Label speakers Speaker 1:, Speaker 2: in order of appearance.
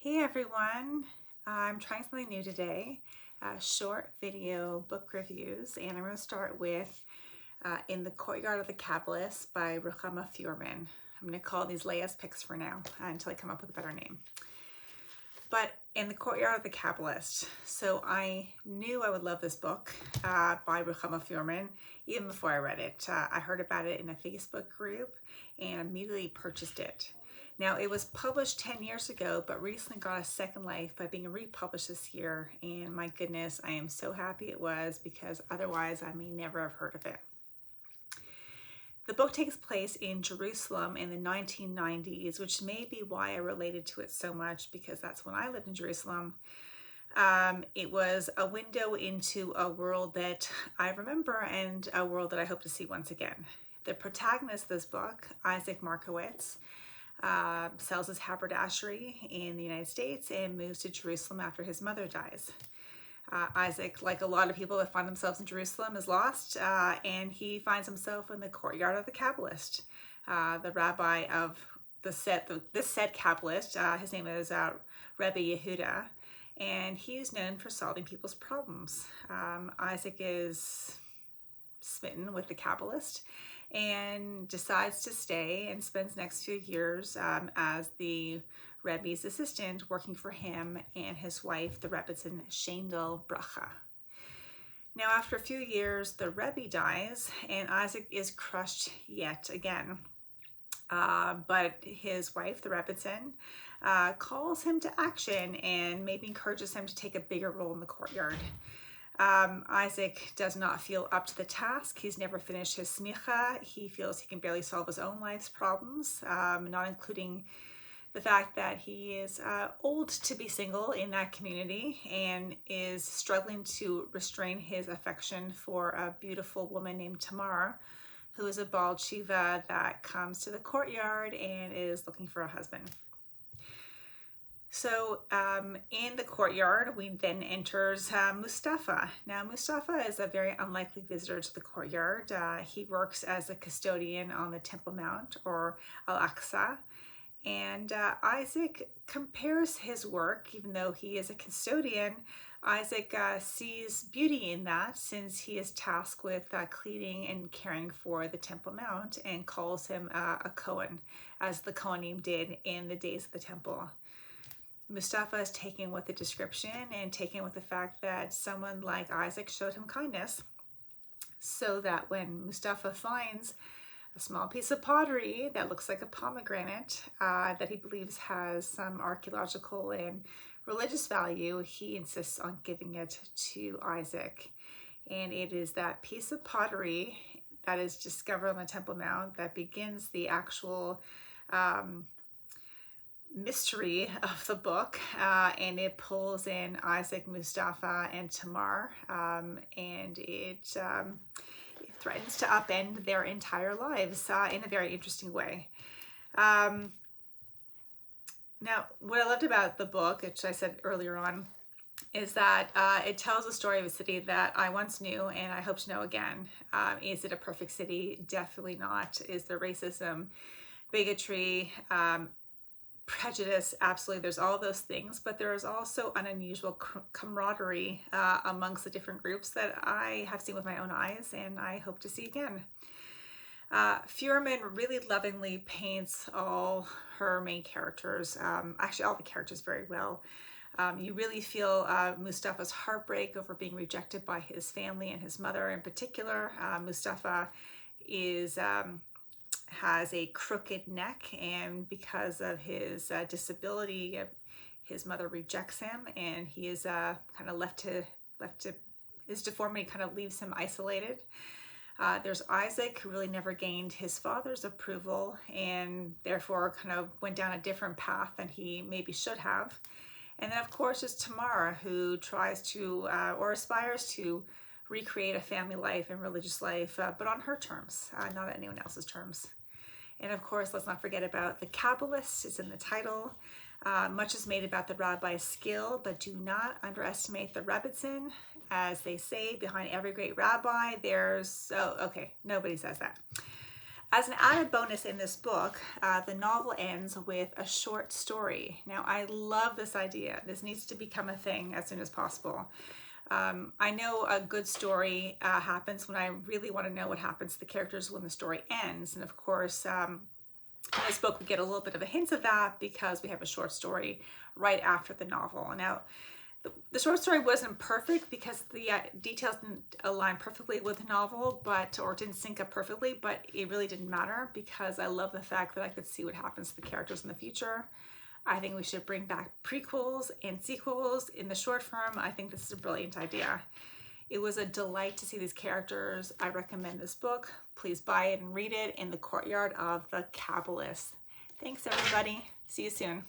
Speaker 1: Hey everyone, I'm trying something new today, short video book reviews, and I'm going to start with In the Courtyard of the Kabbalist by Ruchama Furman. I'm going to call these Leah's picks for now until I come up with a better name. But In the Courtyard of the Kabbalist. So I knew I would love this book by Ruchama Furman even before I read it. I heard about it in a Facebook group and immediately purchased it. Now, it was published 10 years ago, but recently got a second life by being republished this year. And my goodness, I am so happy it was, because otherwise I may never have heard of it. The book takes place in Jerusalem in the 1990s, which may be why I related to it so much, because that's when I lived in Jerusalem. It was a window into a world that I remember and a world that I hope to see once again. The protagonist of this book, Isaac Markowitz, sells his haberdashery in the United States and moves to Jerusalem after his mother dies. Isaac, like a lot of people that find themselves in Jerusalem, is lost, and he finds himself in the courtyard of the Kabbalist. The rabbi of this said Kabbalist, his name is Rabbi Yehuda, and he is known for solving people's problems. Isaac is smitten with the Kabbalist and decides to stay and spends the next few years as the Rebbe's assistant, working for him and his wife, the Rebbitzin Shendel Bracha. Now, after a few years, the Rebbe dies and Isaac is crushed yet again. But his wife, the Rebbitzin, calls him to action and maybe encourages him to take a bigger role in the courtyard. Isaac does not feel up to the task. He's never finished his smicha. He feels he can barely solve his own life's problems, not including the fact that he is old to be single in that community and is struggling to restrain his affection for a beautiful woman named Tamar, who is a Baal Tshuva that comes to the courtyard and is looking for a husband. So in the courtyard, we then enters Mustafa. Now, Mustafa is a very unlikely visitor to the courtyard. He works as a custodian on the Temple Mount, or Al-Aqsa. And Isaac compares his work, even though he is a custodian. Isaac sees beauty in that, since he is tasked with cleaning and caring for the Temple Mount, and calls him a Kohen, as the Kohanim did in the days of the temple. Mustafa is taken with the description and taken with the fact that someone like Isaac showed him kindness, so that when Mustafa finds a small piece of pottery that looks like a pomegranate that he believes has some archaeological and religious value, he insists on giving it to Isaac. And it is that piece of pottery that is discovered on the Temple Mount that begins the actual mystery of the book, and it pulls in Isaac, Mustafa, and Tamar, and it threatens to upend their entire lives in a very interesting way. Now, what I loved about the book, which I said earlier on, is that it tells the story of a city that I once knew and I hope to know again. Is it a perfect city? Definitely not. Is there racism, bigotry, prejudice? Absolutely. There's all those things, but there is also an unusual camaraderie amongst the different groups that I have seen with my own eyes and I hope to see again. Furman really lovingly paints all her main characters, actually all the characters, very well. You really feel Mustafa's heartbreak over being rejected by his family and his mother in particular. Mustafa has a crooked neck, and because of his disability, his mother rejects him, and he is kind of left to his deformity kind of leaves him isolated. There's Isaac, who really never gained his father's approval and therefore kind of went down a different path than he maybe should have. And then of course there's Tamar, who tries to or aspires to recreate a family life and religious life, but on her terms, not anyone else's terms. And of course, let's not forget about the Kabbalist. It's in the title. Much is made about the rabbi's skill, but do not underestimate the Rebbitzin. As they say, behind every great rabbi, there's, nobody says that. As an added bonus in this book, the novel ends with a short story. Now, I love this idea. This needs to become a thing as soon as possible. I know a good story happens when I really want to know what happens to the characters when the story ends. And of course, in this book, we get a little bit of a hint of that because we have a short story right after the novel. Now, the short story wasn't perfect because the details didn't align perfectly with the novel, or didn't sync up perfectly, but it really didn't matter because I love the fact that I could see what happens to the characters in the future. I think we should bring back prequels and sequels in the short form. I think this is a brilliant idea. It was a delight to see these characters. I recommend this book. Please buy it and read it in the Courtyard of the Kabbalist. Thanks, everybody. See you soon.